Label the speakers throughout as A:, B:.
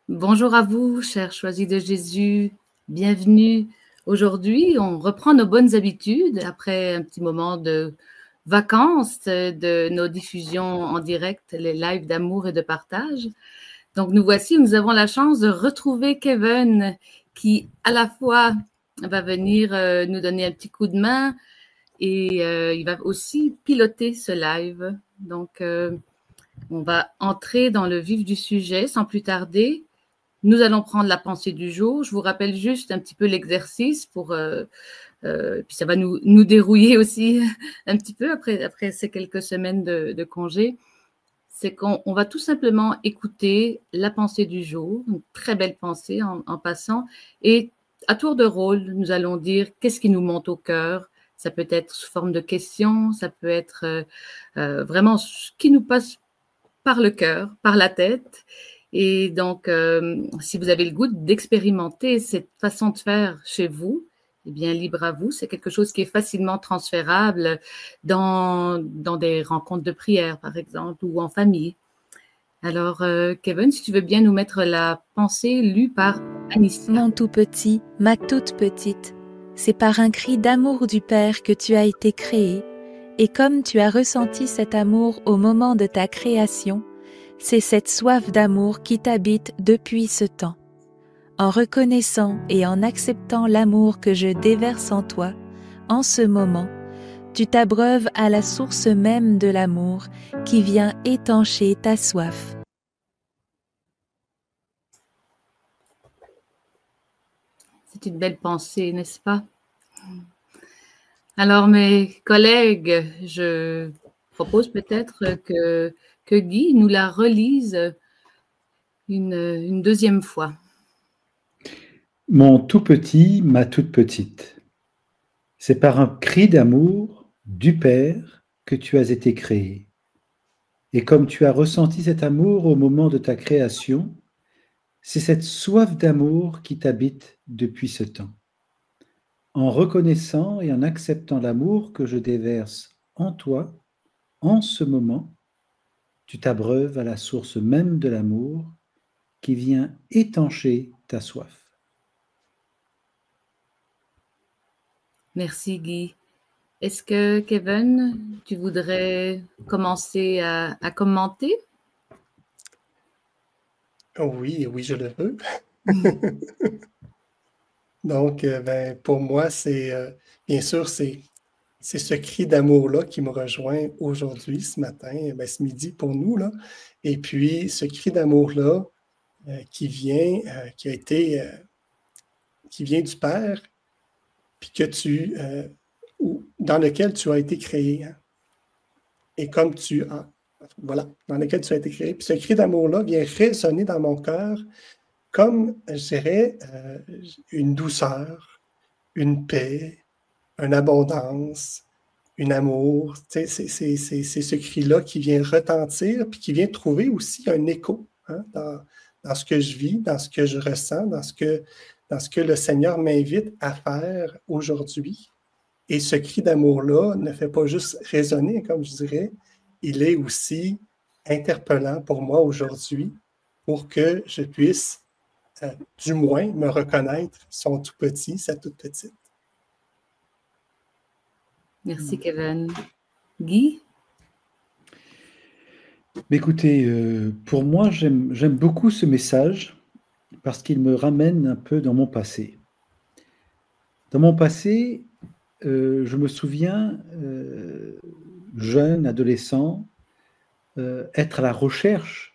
A: Bonjour à vous, chers choisis de Jésus. Bienvenue. Aujourd'hui, on reprend nos bonnes habitudes après un petit moment de vacances de nos diffusions en direct, les lives d'amour et de partage. Donc, nous voici, nous avons la chance de retrouver Kevin qui, à la fois, va venir nous donner un petit coup de main et il va aussi piloter ce live. Donc, on va entrer dans le vif du sujet sans plus tarder. Nous allons prendre la pensée du jour. Je vous rappelle juste un petit peu l'exercice pour, puis ça va nous dérouiller aussi un petit peu après ces quelques semaines de congé. C'est qu'on va tout simplement écouter la pensée du jour, une très belle pensée en passant, et à tour de rôle, nous allons dire qu'est-ce qui nous monte au cœur. Ça peut être sous forme de questions, ça peut être vraiment ce qui nous passe par le cœur, par la tête. Et donc, si vous avez le goût d'expérimenter cette façon de faire chez vous, eh bien, libre à vous. C'est quelque chose qui est facilement transférable dans des rencontres de prière, par exemple, ou en famille. Alors, Kevin, si tu veux bien nous mettre la pensée lue par Anicia.
B: Mon tout petit, ma toute petite, c'est par un cri d'amour du Père que tu as été créé, et comme tu as ressenti cet amour au moment de ta création, c'est cette soif d'amour qui t'habite depuis ce temps. En reconnaissant et en acceptant l'amour que je déverse en toi, en ce moment, tu t'abreuves à la source même de l'amour qui vient étancher ta soif.
A: C'est une belle pensée, n'est-ce pas? Alors, mes collègues, je propose peut-être que Guy nous la relise une deuxième fois.
C: Mon tout petit, ma toute petite, c'est par un cri d'amour du Père que tu as été créé. Et comme tu as ressenti cet amour au moment de ta création, c'est cette soif d'amour qui t'habite depuis ce temps. En reconnaissant et en acceptant l'amour que je déverse en toi, en ce moment, tu t'abreuves à la source même de l'amour qui vient étancher ta soif.
A: Merci Guy. Est-ce que Kevin, tu voudrais commencer à commenter?
D: Oui, je le veux. Donc, pour moi, bien sûr, c'est ce cri d'amour-là qui me rejoint aujourd'hui, ce matin, ce midi pour nous, là. Et puis, ce cri d'amour-là qui vient du Père, puis dans lequel tu as été créé. Hein. Et comme voilà, dans lequel tu as été créé. Puis ce cri d'amour-là vient résonner dans mon cœur comme, je dirais, une douceur, une paix, une abondance, un amour. C'est ce cri-là qui vient retentir, puis qui vient trouver aussi un écho hein, dans ce que je vis, dans ce que je ressens, dans ce que le Seigneur m'invite à faire aujourd'hui. Et ce cri d'amour-là ne fait pas juste résonner, comme je dirais, il est aussi interpellant pour moi aujourd'hui pour que je puisse du moins me reconnaître son tout petit, sa toute petite.
A: Merci Kevin. Guy?
C: Écoutez, pour moi, j'aime beaucoup ce message parce qu'il me ramène un peu dans mon passé. Dans mon passé, je me souviens, jeune, adolescent, être à la recherche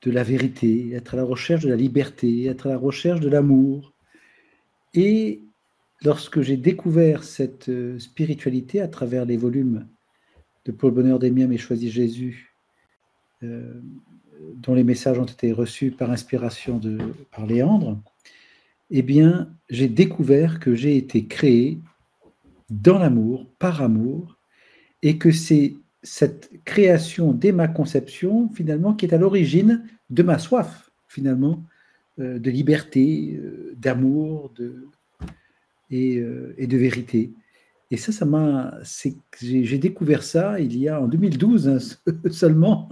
C: de la vérité, être à la recherche de la liberté, être à la recherche de l'amour. Et lorsque j'ai découvert cette spiritualité à travers les volumes de Pour le bonheur des miens, mais choisis Jésus, dont les messages ont été reçus par inspiration par Léandre, eh bien, j'ai découvert que j'ai été créé dans l'amour, par amour, et que c'est cette création dès ma conception, finalement, qui est à l'origine de ma soif, finalement, de liberté, d'amour et de vérité. Et j'ai découvert ça il y a en 2012 hein, seulement.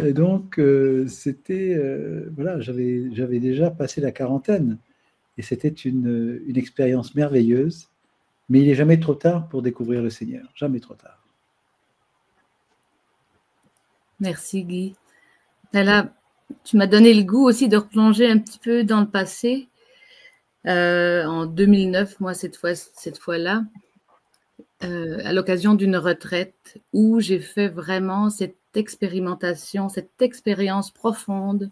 C: Et donc, voilà, j'avais déjà passé la quarantaine. Et c'était une expérience merveilleuse. Mais il n'est jamais trop tard pour découvrir le Seigneur. Jamais trop tard.
A: Merci Guy. Là, tu m'as donné le goût aussi de replonger un petit peu dans le passé. En 2009, moi, cette fois-là, à l'occasion d'une retraite où j'ai fait vraiment cette expérimentation, cette expérience profonde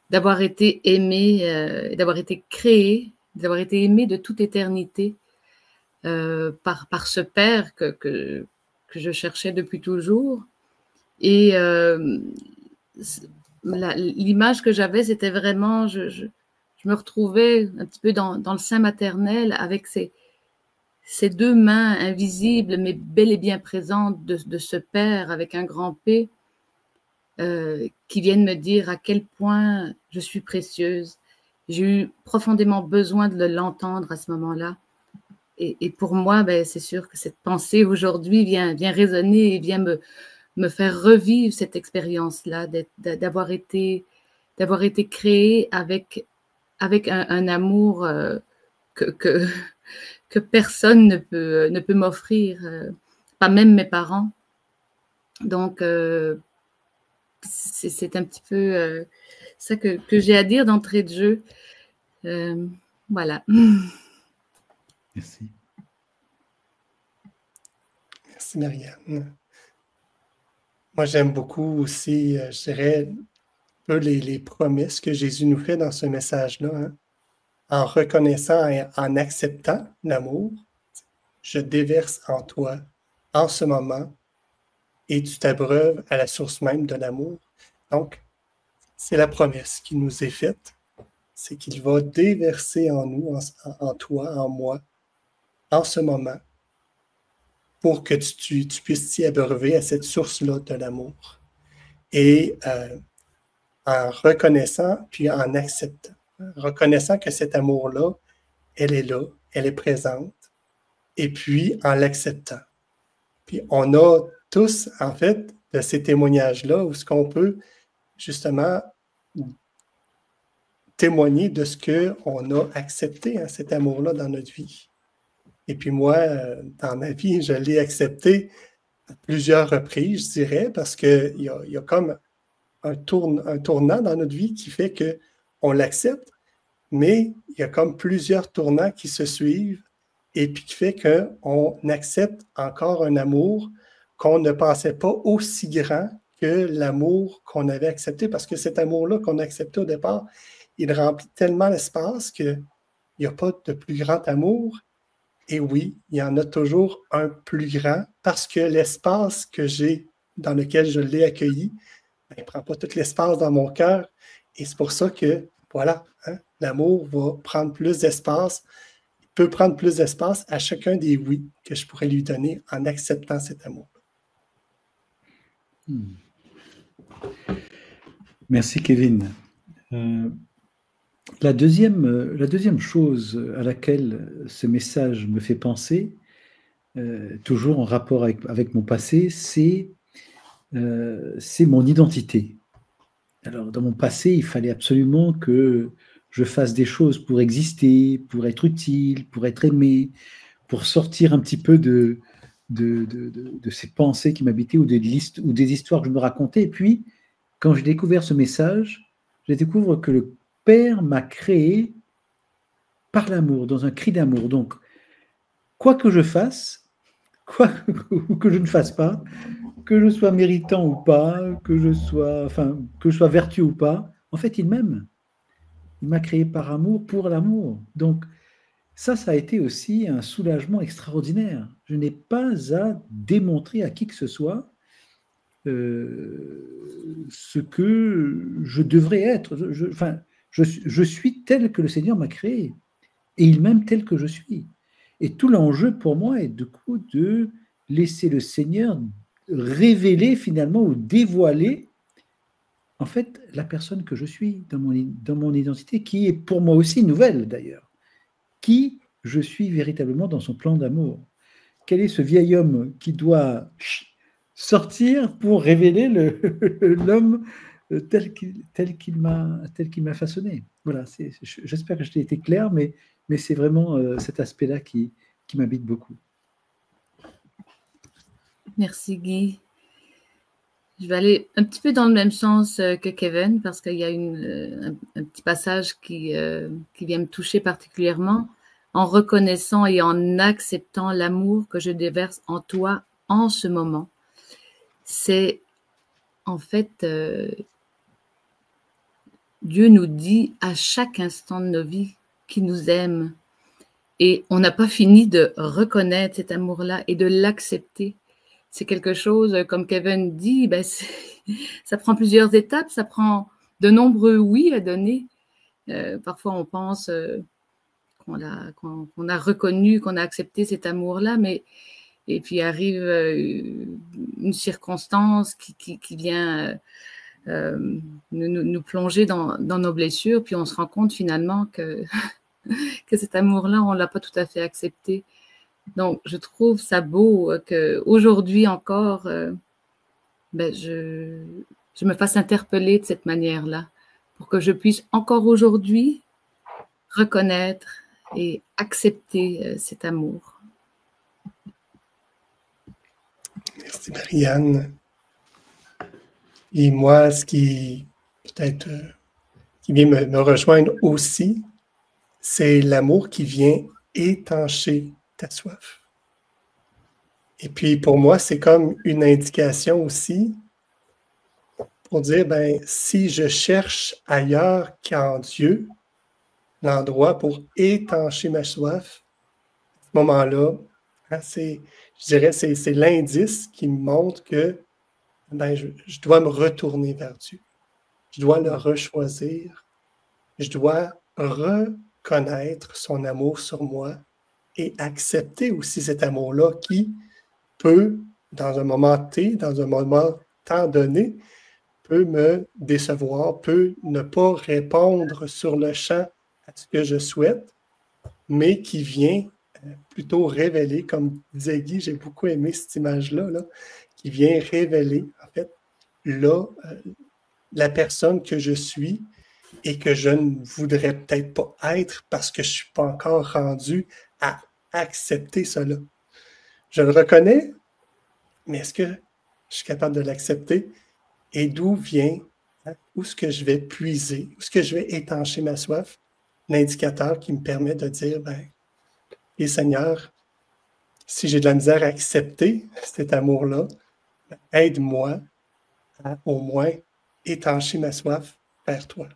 A: d'avoir été aimé, d'avoir été créé, d'avoir été aimé de toute éternité par ce Père que je cherchais depuis toujours. Et l'image que j'avais, c'était vraiment, je me retrouvais un petit peu dans le sein maternel avec ces deux mains invisibles, mais bel et bien présentes de ce Père avec un grand P, qui viennent me dire à quel point je suis précieuse. J'ai eu profondément besoin de l'entendre à ce moment-là. Et pour moi, c'est sûr que cette pensée aujourd'hui vient résonner et vient me faire revivre cette expérience-là, d'avoir été créée avec un amour que personne ne peut m'offrir, pas même mes parents. Donc, c'est un petit peu ça que j'ai à dire d'entrée de jeu. Voilà.
C: Merci.
D: Merci, Marianne. Moi, j'aime beaucoup aussi, je dirais, un peu les promesses que Jésus nous fait dans ce message-là. Hein. En reconnaissant et en acceptant l'amour, je déverse en toi, en ce moment, et tu t'abreuves à la source même de l'amour. Donc, c'est la promesse qui nous est faite, c'est qu'il va déverser en nous, en toi, en moi, en ce moment, pour que tu puisses t'y abreuver à cette source-là de l'amour. Et en reconnaissant, puis en acceptant, reconnaissant que cet amour-là, elle est là, elle est présente, et puis en l'acceptant. Puis on a tous, en fait, de ces témoignages-là où ce qu'on peut justement témoigner de ce qu'on a accepté, hein, cet amour-là dans notre vie. Et puis moi, dans ma vie, je l'ai accepté à plusieurs reprises, je dirais, parce qu'il y a comme un tournant dans notre vie qui fait qu'on l'accepte, mais il y a comme plusieurs tournants qui se suivent et puis qui fait qu'on accepte encore un amour qu'on ne pensait pas aussi grand que l'amour qu'on avait accepté, parce que cet amour-là qu'on a accepté au départ, il remplit tellement l'espace qu'il n'y a pas de plus grand amour. Et oui, il y en a toujours un plus grand, parce que l'espace que j'ai, dans lequel je l'ai accueilli, il ne prend pas tout l'espace dans mon cœur. Et c'est pour ça que, voilà, hein, l'amour va prendre plus d'espace, il peut prendre plus d'espace à chacun des oui que je pourrais lui donner en acceptant cet amour.
C: Merci Kevin. La deuxième chose à laquelle ce message me fait penser, toujours en rapport avec mon passé, c'est mon identité. Alors, dans mon passé, il fallait absolument que je fasse des choses pour exister, pour être utile, pour être aimé, pour sortir un petit peu de ces pensées qui m'habitaient ou des histoires que je me racontais. Et puis, quand j'ai découvert ce message, je découvre que le Père m'a créé par l'amour, dans un cri d'amour. Donc, quoi que je fasse, quoi que je ne fasse pas, que je sois méritant ou pas, que je sois vertueux ou pas, en fait, il m'aime. Il m'a créé par amour, pour l'amour. Donc, ça a été aussi un soulagement extraordinaire. Je n'ai pas à démontrer à qui que ce soit ce que je devrais être. Je suis tel que le Seigneur m'a créé. Et il m'aime tel que je suis. Et tout l'enjeu pour moi est du coup de laisser le Seigneur révéler finalement ou dévoiler en fait la personne que je suis dans mon identité, qui est pour moi aussi nouvelle d'ailleurs, qui je suis véritablement dans son plan d'amour. quel est ce vieil homme qui doit sortir pour révéler l'homme tel qu'il m'a façonné. Voilà, j'espère que je t'ai été clair, mais c'est vraiment cet aspect-là qui m'habite beaucoup.
A: Merci Guy. Je vais aller un petit peu dans le même sens que Kevin, parce qu'il y a un petit passage qui vient me toucher particulièrement, en reconnaissant et en acceptant l'amour que je déverse en toi en ce moment. C'est en fait, Dieu nous dit à chaque instant de nos vies qu'il nous aime. Et on n'a pas fini de reconnaître cet amour-là et de l'accepter. C'est quelque chose, comme Kevin dit, ça prend plusieurs étapes, ça prend de nombreux oui à donner. Parfois, on pense qu'on a reconnu, qu'on a accepté cet amour-là, et puis arrive une circonstance qui vient nous plonger dans nos blessures, puis on se rend compte finalement que cet amour-là, on ne l'a pas tout à fait accepté. Donc, je trouve ça beau qu'aujourd'hui encore, je me fasse interpeller de cette manière-là, pour que je puisse encore aujourd'hui reconnaître et accepter cet amour.
D: Merci Marianne. Et moi, ce qui peut-être qui vient me rejoindre aussi, c'est l'amour qui vient étancher ta soif. Et puis pour moi, c'est comme une indication aussi pour dire, si je cherche ailleurs qu'en Dieu, l'endroit pour étancher ma soif, à ce moment-là, je dirais, c'est l'indice qui me montre que je dois me retourner vers Dieu. Je dois le rechoisir. Je dois reconnaître son amour sur moi et accepter aussi cet amour-là qui peut, dans un moment T, dans un moment temps donné, peut me décevoir, peut ne pas répondre sur le champ à ce que je souhaite, mais qui vient plutôt révéler, comme disait Guy, j'ai beaucoup aimé cette image-là, qui vient révéler, en fait, la personne que je suis et que je ne voudrais peut-être pas être parce que je ne suis pas encore rendu à accepter cela. Je le reconnais, mais est-ce que je suis capable de l'accepter? Et d'où vient, où est-ce que je vais puiser, où est-ce que je vais étancher ma soif? L'indicateur qui me permet de dire, et Seigneur, si j'ai de la misère à accepter cet amour-là, aide-moi à au moins étancher ma soif vers toi,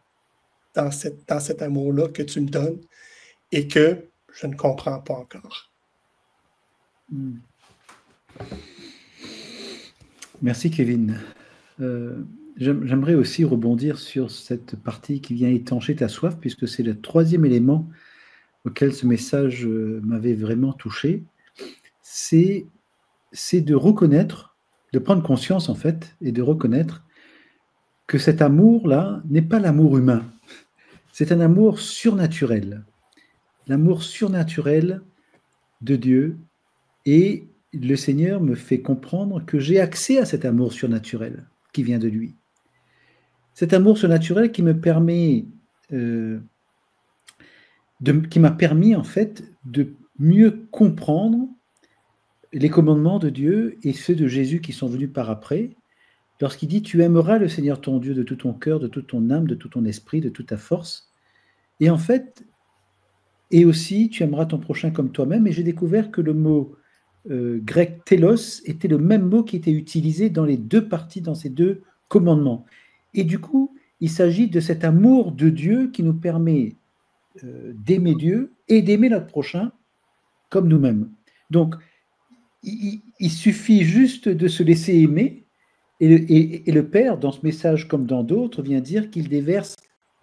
D: dans cet amour-là que tu me donnes et que je ne comprends pas encore.
C: Merci Kevin. J'aimerais aussi rebondir sur cette partie qui vient étancher ta soif, puisque c'est le troisième élément auquel ce message m'avait vraiment touché. C'est de reconnaître, de prendre conscience en fait, et de reconnaître que cet amour-là n'est pas l'amour humain. C'est un amour surnaturel. L'amour surnaturel de Dieu. Et le Seigneur me fait comprendre que j'ai accès à cet amour surnaturel qui vient de lui. Cet amour surnaturel qui me permet, qui m'a permis en fait de mieux comprendre les commandements de Dieu et ceux de Jésus qui sont venus par après, lorsqu'il dit « Tu aimeras le Seigneur ton Dieu de tout ton cœur, de toute ton âme, de tout ton esprit, de toute ta force. » Et en fait, et aussi, tu aimeras ton prochain comme toi-même. Et j'ai découvert que le mot grec télos était le même mot qui était utilisé dans les deux parties, dans ces deux commandements. Et du coup, il s'agit de cet amour de Dieu qui nous permet d'aimer Dieu et d'aimer notre prochain comme nous-mêmes. Donc, il suffit juste de se laisser aimer et le Père, dans ce message comme dans d'autres, vient dire qu'il déverse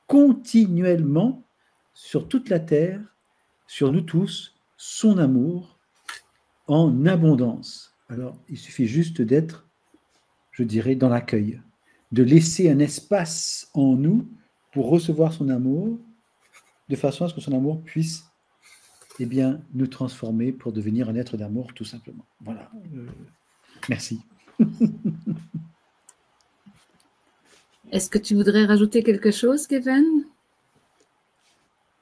C: continuellement sur toute la terre, sur nous tous, son amour en abondance. Alors, il suffit juste d'être, je dirais, dans l'accueil, de laisser un espace en nous pour recevoir son amour, de façon à ce que son amour puisse eh bien, nous transformer pour devenir un être d'amour, tout simplement. Voilà. Merci.
A: Est-ce que tu voudrais rajouter quelque chose, Kevin?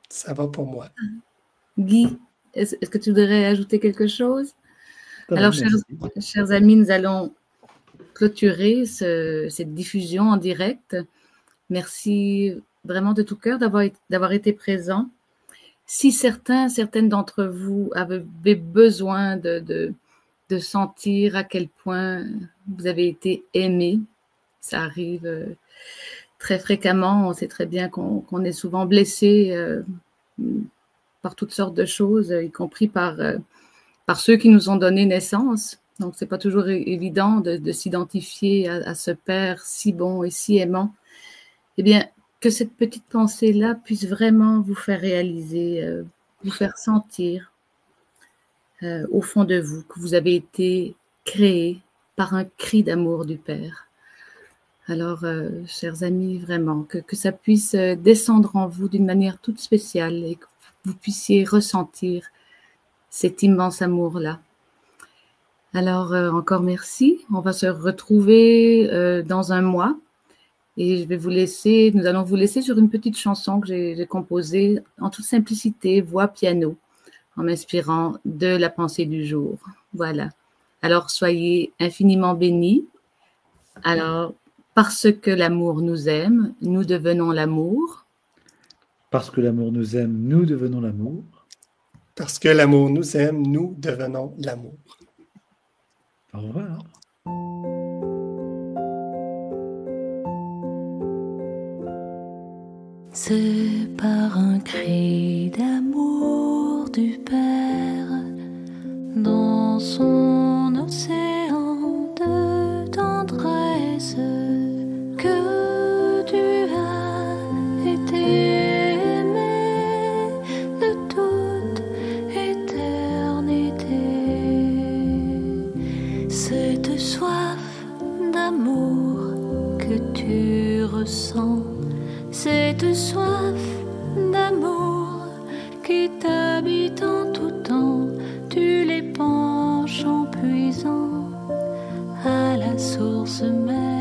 D: Ça va pour moi.
A: Guy, est-ce que tu voudrais ajouter quelque chose? Alors,
C: Merci.
A: chers amis, nous allons clôturer cette diffusion en direct. Merci vraiment de tout cœur d'avoir été présents. Si certaines d'entre vous avaient besoin de sentir à quel point vous avez été aimés, ça arrive très fréquemment. On sait très bien qu'on est souvent blessé par toutes sortes de choses, y compris par ceux qui nous ont donné naissance. Donc, c'est pas toujours évident de s'identifier à ce Père si bon et si aimant. Eh bien, que cette petite pensée-là puisse vraiment vous faire réaliser, vous faire sentir au fond de vous que vous avez été créé par un cri d'amour du Père. Alors, chers amis, vraiment, que ça puisse descendre en vous d'une manière toute spéciale et que vous puissiez ressentir cet immense amour-là. Alors, encore merci. On va se retrouver dans un mois et nous allons vous laisser sur une petite chanson que j'ai composée en toute simplicité, voix piano, en m'inspirant de la pensée du jour. Voilà. Alors, soyez infiniment bénis. Alors, parce que l'amour nous aime, nous devenons l'amour.
C: Parce que l'amour nous aime, nous devenons l'amour.
D: Parce que l'amour nous aime, nous devenons l'amour.
C: Au revoir.
B: C'est par un cri d'amour du Père dans son océan de tendresse que tu as été aimé de toute éternité. Cette soif d'amour que tu ressens, cette soif d'amour qui t'habite en tout temps, tu l'épanches en puisant à la source même